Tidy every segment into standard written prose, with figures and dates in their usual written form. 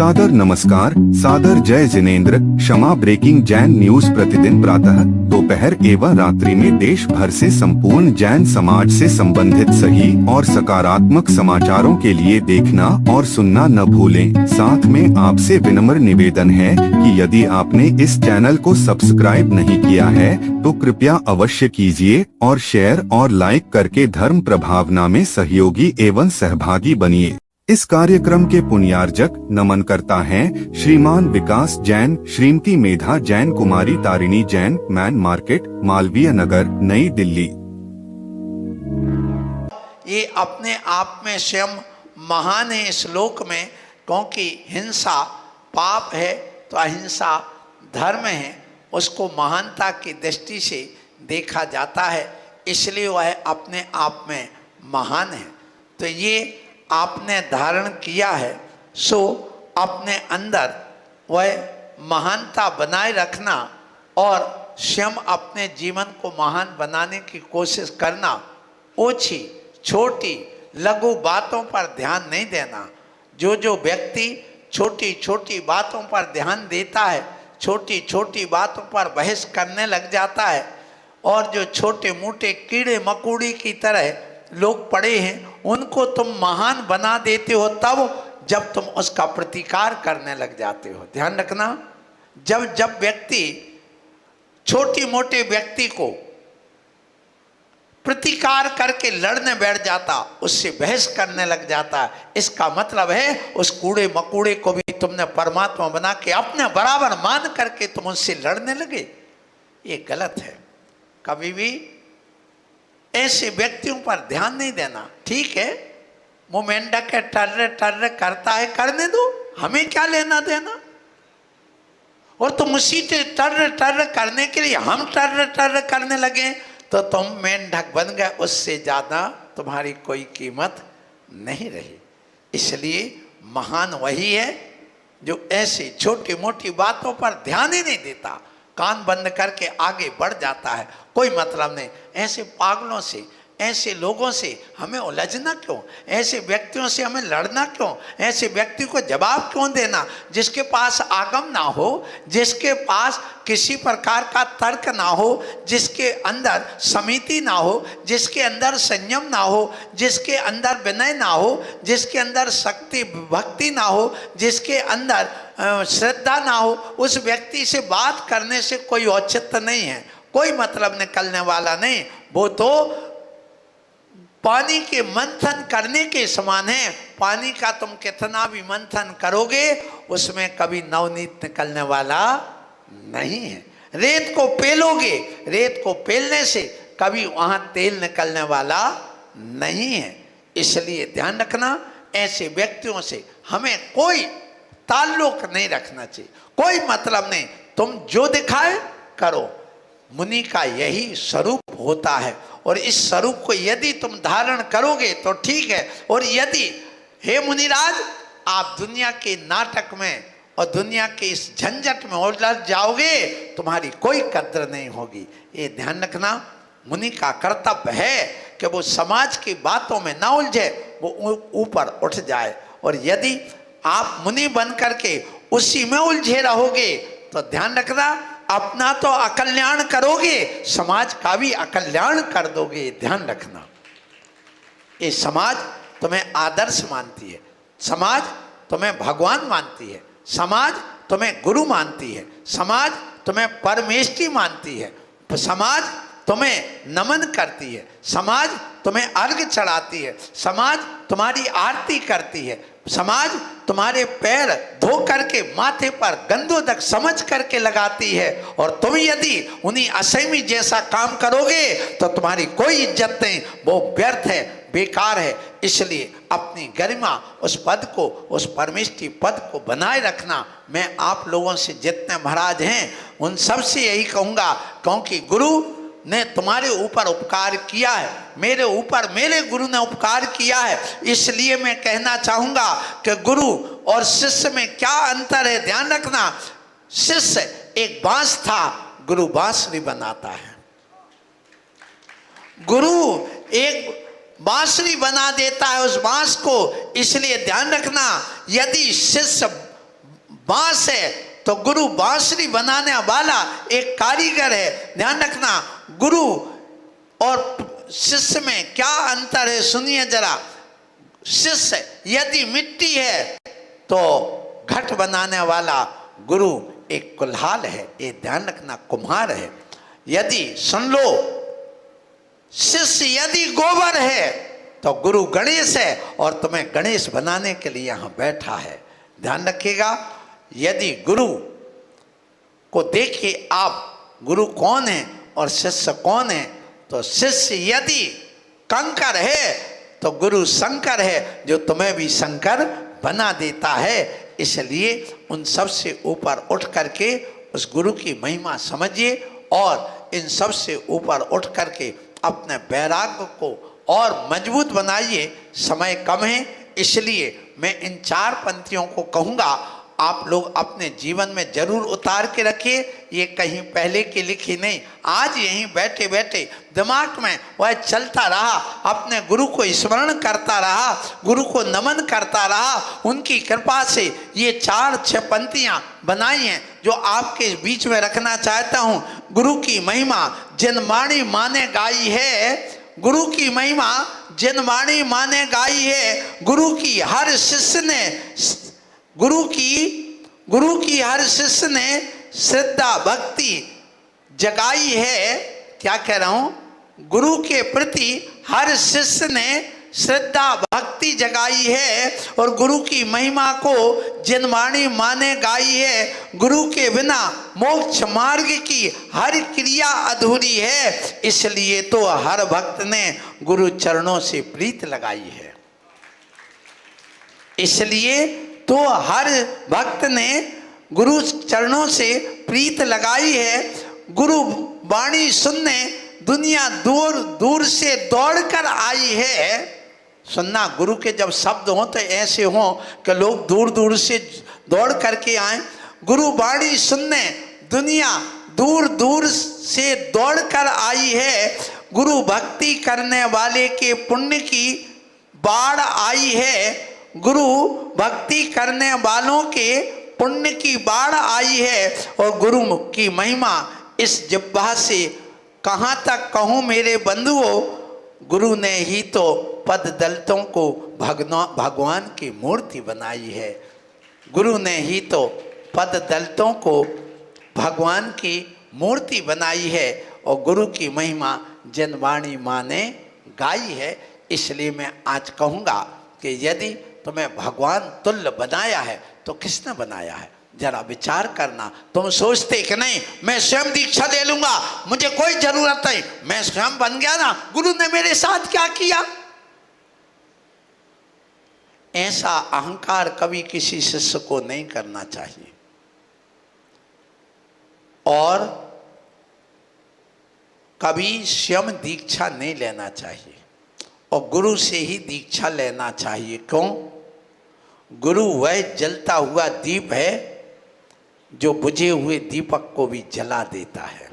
सादर नमस्कार, सादर जय जिनेंद्र। क्षमा ब्रेकिंग जैन न्यूज प्रतिदिन प्रातः, दोपहर एवं रात्रि में देश भर से संपूर्ण जैन समाज से संबंधित सही और सकारात्मक समाचारों के लिए देखना और सुनना न भूलें। साथ में आपसे विनम्र निवेदन है कि यदि आपने इस चैनल को सब्सक्राइब नहीं किया है तो कृपया अवश्य कीजिए और शेयर और लाइक करके धर्म प्रभावना में सहयोगी एवं सहभागी बनिए। इस कार्यक्रम के पुण्यार्जक नमन करता हैं श्रीमान विकास जैन, श्रीमती मेधा जैन, कुमारी तारिणी जैन, मैन मार्केट, मालवीय नगर, नई दिल्ली। ये अपने आप में स्वयं महान है इस लोक में, क्योंकि हिंसा पाप है तो अहिंसा धर्म है, उसको महानता की दृष्टि से देखा जाता है, इसलिए वह अपने आप में महान है। तो ये आपने धारण किया है, सो अपने अंदर वह महानता बनाए रखना और स्वयं अपने जीवन को महान बनाने की कोशिश करना। ओछी छोटी लघु बातों पर ध्यान नहीं देना। जो व्यक्ति छोटी छोटी बातों पर ध्यान देता है, छोटी छोटी बातों पर बहस करने लग जाता है, और जो छोटे मोटे कीड़े मकोड़े की तरह लोग पड़े हैं उनको तुम महान बना देते हो तब जब तुम उसका प्रतिकार करने लग जाते हो। ध्यान रखना, जब व्यक्ति छोटी मोटे व्यक्ति को प्रतिकार करके लड़ने बैठ जाता, उससे बहस करने लग जाता, इसका मतलब है उस कूड़े मकोड़े को भी तुमने परमात्मा बना के अपने बराबर मान करके तुम उससे लड़ने लगे। ये गलत है। कभी भी ऐसे व्यक्तियों पर ध्यान नहीं देना। ठीक है, वो मेंढक के टर्रे टर्रे करता है, करने दो, हमें क्या लेना देना। और तुम उसी से टर्रे टर्रे करने के लिए हम टर्रे टर्रे करने लगे तो तुम मेंढक बन गए, उससे ज्यादा तुम्हारी कोई कीमत नहीं रही। इसलिए महान वही है जो ऐसी छोटी मोटी बातों पर ध्यान ही नहीं देता, कान बंद करके आगे बढ़ जाता है। कोई मतलब नहीं। ऐसे पागलों से, ऐसे लोगों से हमें उलझना क्यों? ऐसे व्यक्तियों से हमें लड़ना क्यों? ऐसे व्यक्ति को जवाब क्यों देना जिसके पास आगम ना हो, जिसके पास किसी प्रकार का तर्क ना हो, जिसके अंदर समिति ना हो, जिसके अंदर संयम ना हो, जिसके अंदर विनय ना हो, जिसके अंदर शक्ति भक्ति ना हो, जिसके अंदर श्रद्धा ना हो। उस व्यक्ति से बात करने से कोई औचित्य नहीं है, कोई मतलब निकलने वाला नहीं। वो तो पानी के मंथन करने के समान है। पानी का तुम कितना भी मंथन करोगे उसमें कभी नवनीत निकलने वाला नहीं है। रेत को पेलोगे, रेत को पेलने से कभी वहां तेल निकलने वाला नहीं है। इसलिए ध्यान रखना, ऐसे व्यक्तियों से हमें कोई ताल्लुक नहीं रखना चाहिए, कोई मतलब नहीं। तुम जो दिखाए करो, मुनि का यही स्वरूप होता है, और इस स्वरूप को यदि तुम धारण करोगे तो ठीक है। और यदि हे मुनिराज आप दुनिया के नाटक में और दुनिया के इस झंझट में उलझ जाओगे, तुम्हारी कोई कद्र नहीं होगी। ये ध्यान रखना, मुनि का कर्तव्य है कि वो समाज की बातों में ना उलझे, वो ऊपर उठ जाए। और यदि आप मुनि बन करके उसी में उलझे रहोगे तो ध्यान रखना, अपना तो अकल्याण करोगे, समाज का भी अकल्याण कर दोगे। ध्यान रखना, ये समाज तुम्हें आदर्श मानती है, समाज तुम्हें भगवान मानती है, समाज तुम्हें गुरु मानती है, समाज तुम्हें परमेष्टि मानती है, समाज तुम्हें नमन करती है, समाज तुम्हें अर्घ चढ़ाती है, समाज तुम्हारी आरती करती है, समाज तुम्हारे पैर धो करके माथे पर गंधोदक समझ करके लगाती है। और तुम यदि उन्हीं असैमी जैसा काम करोगे तो तुम्हारी कोई इज्जत नहीं, वो व्यर्थ है, बेकार है। इसलिए अपनी गरिमा, उस पद को, उस परमेष्टि पद को बनाए रखना। मैं आप लोगों से जितने महाराज हैं उन सब से यही कहूँगा, क्योंकि गुरु ने तुम्हारे ऊपर उपकार किया है, मेरे ऊपर मेरे गुरु ने उपकार किया है। इसलिए मैं कहना चाहूंगा कि गुरु और शिष्य में क्या अंतर है। ध्यान रखना, शिष्य एक बांस था, गुरु बांसुरी बनाता है। गुरु एक बांसुरी बना देता है उस बांस को। इसलिए ध्यान रखना, यदि शिष्य बांस है तो गुरु बांसुरी बनाने वाला एक कारीगर है। ध्यान रखना, गुरु और शिष्य में क्या अंतर है सुनिए जरा। शिष्य यदि मिट्टी है तो घट बनाने वाला गुरु एक कुल्हाड़ है, ये ध्यान रखना, कुम्हार है। यदि सुन लो, शिष्य यदि गोबर है तो गुरु गणेश है और तुम्हें गणेश बनाने के लिए यहां बैठा है। ध्यान रखिएगा, यदि गुरु को देखिए आप, गुरु कौन है और शिष्य कौन है। तो शिष्य यदि कंकर है तो गुरु शंकर है, जो तुम्हें भी शंकर बना देता है। इसलिए उन सब से ऊपर उठ करके उस गुरु की महिमा समझिए और इन सब से ऊपर उठ करके अपने वैराग्य को और मजबूत बनाइए। समय कम है, इसलिए मैं इन 4 पंक्तियों को कहूँगा, आप लोग अपने जीवन में जरूर उतार के रखिए। ये कहीं पहले की लिखी नहीं, आज यहीं बैठे बैठे दिमाग में वह चलता रहा, अपने गुरु को स्मरण करता रहा, गुरु को नमन करता रहा। उनकी कृपा से ये 4-6 पंक्तियाँ बनाई हैं जो आपके बीच में रखना चाहता हूँ। गुरु की महिमा जिन वाणी माँ ने गाई है, गुरु की महिमा जिन वाणी माँ ने गाई है, गुरु की हर शिष्य ने गुरु की हर शिष्य ने श्रद्धा भक्ति जगाई है। क्या कह रहा हूं, गुरु के प्रति हर शिष्य ने श्रद्धा भक्ति जगाई है और गुरु की महिमा को जिन वाणी माँ ने गाई है, गुरु के बिना मोक्ष मार्ग की हर क्रिया अधूरी है। इसलिए तो हर भक्त ने गुरु चरणों से प्रीत लगाई है। इसलिए तो हर भक्त ने गुरु चरणों से प्रीत लगाई है। गुरु वाणी सुनने दुनिया दूर दूर से दौड़कर आई है। सुनना, गुरु के जब शब्द हों तो ऐसे हों कि लोग दूर दूर से दौड़ करके आए। गुरु वाणी सुनने दुनिया दूर दूर से दौड़कर आई है। गुरु भक्ति करने वाले के पुण्य की बाढ़ आई है। गुरु भक्ति करने वालों के पुण्य की बाढ़ आई है और गुरु की महिमा इस जिह्वा से कहाँ तक कहूँ मेरे बंधुओं। गुरु ने ही तो पद दलितों को भगवान की मूर्ति बनाई है। गुरु ने ही तो पद दलितों को भगवान की मूर्ति बनाई है और गुरु की महिमा जिन वाणी माँ ने गाई है। इसलिए मैं आज कहूँगा कि यदि तुम्हें भगवान तुल्य बनाया है तो किसने बनाया है, जरा विचार करना। तुम सोचते कि नहीं मैं स्वयं दीक्षा ले लूंगा, मुझे कोई जरूरत नहीं, मैं स्वयं बन गया ना, गुरु ने मेरे साथ क्या किया। ऐसा अहंकार कभी किसी शिष्य को नहीं करना चाहिए और कभी स्वयं दीक्षा नहीं लेना चाहिए और गुरु से ही दीक्षा लेना चाहिए। क्यों? गुरु वह जलता हुआ दीप है जो बुझे हुए दीपक को भी जला देता है।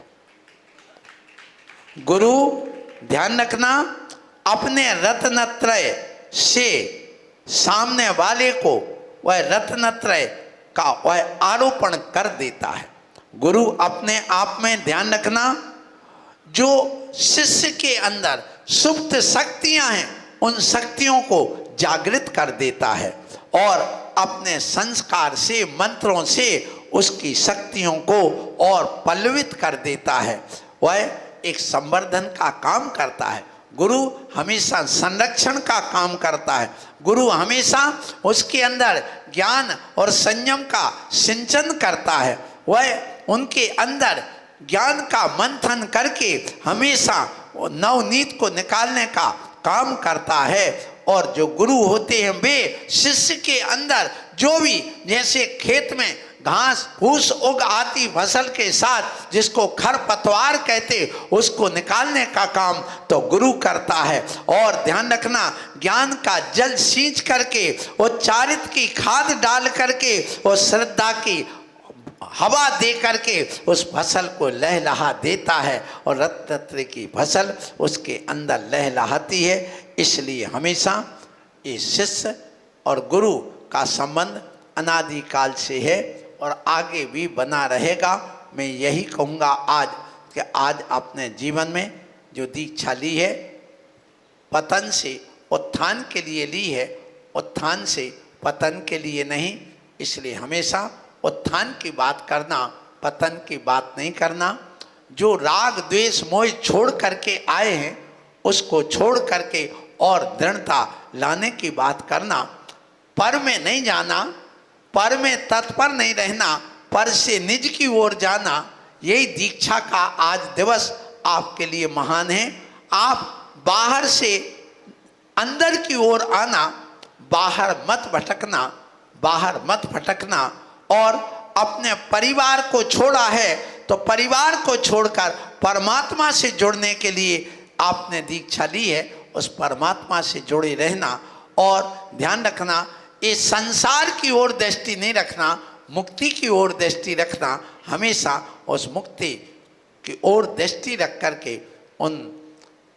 गुरु, ध्यान रखना, अपने रत्नत्रय से सामने वाले को वह रत्नत्रय का वह आरोपण कर देता है। गुरु अपने आप में, ध्यान रखना, जो शिष्य के अंदर सुप्त शक्तियां हैं उन शक्तियों को जागृत कर देता है और अपने संस्कार से, मंत्रों से उसकी शक्तियों को और पल्लवित कर देता है। वह एक संवर्धन का काम करता है। गुरु हमेशा संरक्षण का काम करता है। गुरु हमेशा उसके अंदर ज्ञान और संयम का सिंचन करता है। वह उनके अंदर ज्ञान का मंथन करके हमेशा नवनीत को निकालने का काम करता है। और जो गुरु होते हैं वे शिष्य के अंदर जो भी, जैसे खेत में घास फूस उग आती फसल के साथ जिसको खरपतवार कहते, उसको निकालने का काम तो गुरु करता है। और ध्यान रखना, ज्ञान का जल सींच करके और चारित की खाद डाल करके और श्रद्धा की हवा दे करके उस फसल को लहलहा देता है और रत्न की फसल उसके अंदर लहलहाती है। इसलिए हमेशा ये शिष्य और गुरु का संबंध अनादिकाल से है और आगे भी बना रहेगा। मैं यही कहूँगा आज कि आज अपने जीवन में जो दीक्षा ली है, पतन से उत्थान के लिए ली है, उत्थान से पतन के लिए नहीं। इसलिए हमेशा उत्थान की बात करना, पतन की बात नहीं करना। जो राग द्वेष मोह छोड़ करके आए हैं उसको छोड़ करके और दृढ़ता लाने की बात करना। पर में नहीं जाना, पर में तत्पर नहीं रहना, पर से निज की ओर जाना, यही दीक्षा का आज दिवस आपके लिए महान है। आप बाहर से अंदर की ओर आना, बाहर मत भटकना, बाहर मत भटकना। और अपने परिवार को छोड़ा है तो परिवार को छोड़कर परमात्मा से जुड़ने के लिए आपने दीक्षा ली है, उस परमात्मा से जुड़े रहना। और ध्यान रखना, इस संसार की ओर दृष्टि नहीं रखना, मुक्ति की ओर दृष्टि रखना। हमेशा उस मुक्ति की ओर दृष्टि रख करके उन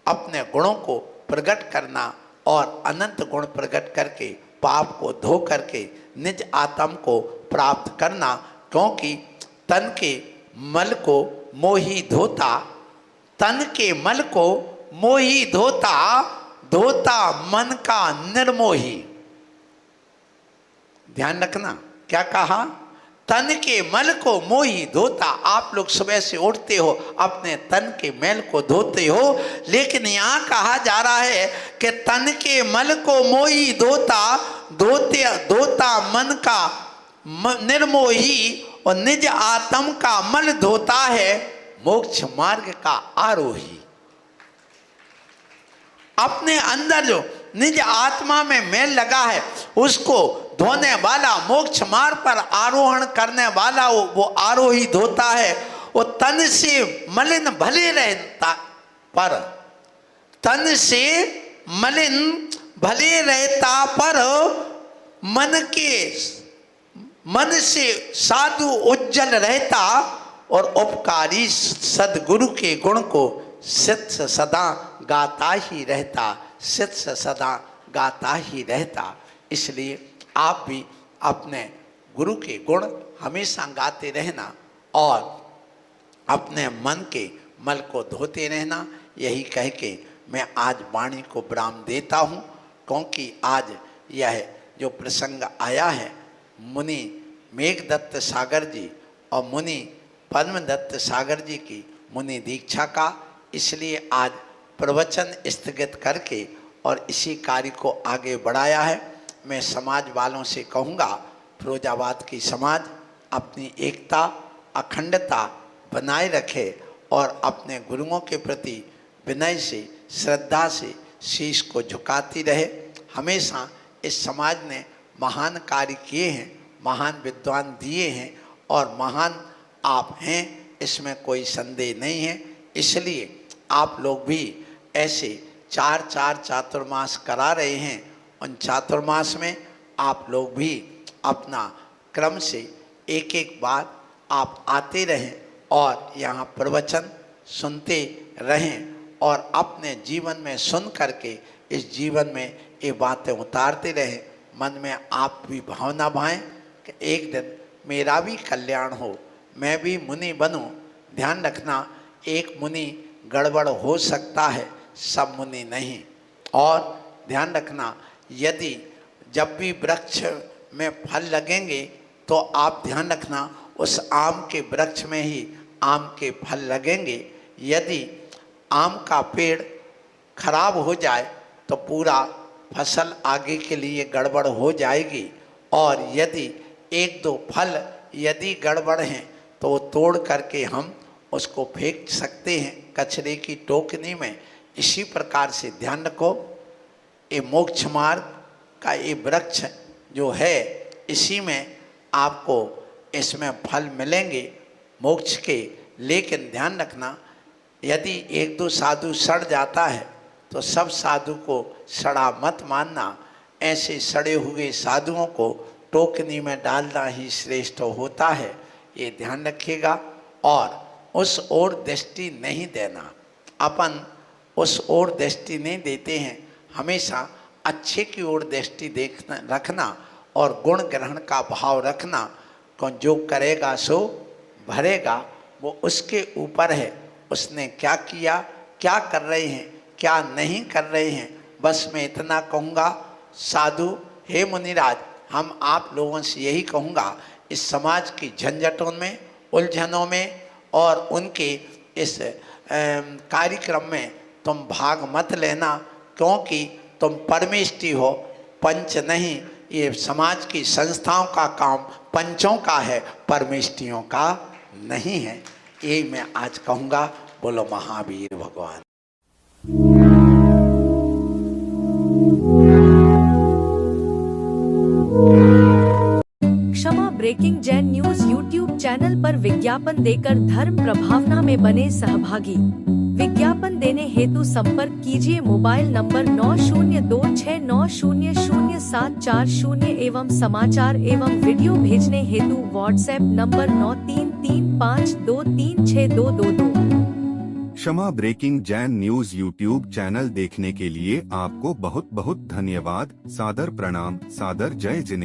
अपने गुणों को प्रकट करना और अनंत गुण प्रकट करके पाप को धो करके निज आत्म को प्राप्त करना। क्योंकि तन के मल को मोही धोता, तन के मल को मोही धोता, धोता मन का निर्मोही। ध्यान रखना, क्या कहा? तन के मल को मोही धोता। आप लोग सुबह से उठते हो, अपने तन के मैल को धोते हो, लेकिन यहाँ कहा जा रहा है कि तन के मल को मोही धोता, धोता मन का निर्मोही, और निज आत्म का मल धोता है मोक्ष मार्ग का आरोही। अपने अंदर जो निज आत्मा में मैल लगा है उसको धोने वाला, मोक्ष मार्ग पर आरोहण करने वाला वो आरोही धोता है। वो तन से मलिन भले रहता, पर तन से मलिन भले रहता, पर मन से साधु उज्जवल रहता। और उपकारी सदगुरु के गुण को सिद्ध सदा गाता ही रहता, सिद्ध सदा गाता ही रहता। इसलिए आप भी अपने गुरु के गुण हमेशा गाते रहना और अपने मन के मल को धोते रहना। यही कह के मैं आज वाणी को विराम देता हूँ, क्योंकि आज यह जो प्रसंग आया है मुनि मेघदत्त सागर जी और मुनि पद्मदत्त सागर जी की मुनि दीक्षा का, इसलिए आज प्रवचन स्थगित करके और इसी कार्य को आगे बढ़ाया है। मैं समाज वालों से कहूँगा, फिरोजाबाद की समाज अपनी एकता अखंडता बनाए रखे और अपने गुरुओं के प्रति विनय से श्रद्धा से शीश को झुकाती रहे। हमेशा इस समाज ने महान कार्य किए हैं, महान विद्वान दिए हैं और महान आप हैं, इसमें कोई संदेह नहीं है। इसलिए आप लोग भी ऐसे 4 चातुर्मास करा रहे हैं, उन चातुर्मास में आप लोग भी अपना क्रम से एक बार आप आते रहें और यहाँ प्रवचन सुनते रहें और अपने जीवन में सुन करके इस जीवन में ये बातें उतारते रहें। मन में आप भी भावना भाएं कि एक दिन मेरा भी कल्याण हो, मैं भी मुनि बनूं। ध्यान रखना, एक मुनि गड़बड़ हो सकता है, सब मुनि नहीं। और ध्यान रखना, यदि जब भी वृक्ष में फल लगेंगे तो आप ध्यान रखना उस आम के वृक्ष में ही आम के फल लगेंगे। यदि आम का पेड़ खराब हो जाए तो पूरा फसल आगे के लिए गड़बड़ हो जाएगी। और यदि 1-2 फल यदि गड़बड़ हैं तो वो तोड़ करके हम उसको फेंक सकते हैं कचरे की टोकरी में। इसी प्रकार से ध्यान रखो, ये मोक्ष मार्ग का ये वृक्ष जो है, इसी में आपको इसमें फल मिलेंगे मोक्ष के। लेकिन ध्यान रखना, यदि 1-2 साधु सड़ जाता है तो सब साधु को सड़ा मत मानना। ऐसे सड़े हुए साधुओं को टोकरी में डालना ही श्रेष्ठ होता है, ये ध्यान रखिएगा। और उस ओर दृष्टि नहीं देना, अपन उस ओर दृष्टि नहीं देते हैं, हमेशा अच्छे की ओर दृष्टि देखना रखना और गुण ग्रहण का भाव रखना। कौन जो करेगा सो भरेगा, वो उसके ऊपर है। उसने क्या किया, क्या कर रहे हैं, क्या नहीं कर रहे हैं। बस मैं इतना कहूँगा साधु, हे मुनिराज, हम आप लोगों से यही कहूँगा, इस समाज की झंझटों में, उलझनों में और उनके इस कार्यक्रम में तुम भाग मत लेना, क्योंकि तुम परमेष्टि हो, पंच नहीं। ये समाज की संस्थाओं का काम पंचों का है, परमेष्टियों का नहीं है। यही मैं आज कहूँगा। बोलो महावीर भगवान। Kshama breaking Jain news YouTube channel पर विज्ञापन देकर धर्म प्रभावना में बने सहभागी। विज्ञापन देने हेतु संपर्क कीजिए मोबाइल नंबर 9026900740 एवं समाचार एवं वीडियो भेजने हेतु WhatsApp number 9335236222। Kshama breaking Jain news YouTube channel देखने के लिए आपको बहुत बहुत धन्यवाद। सादर प्रणाम, सादर जय जिनेंद्र।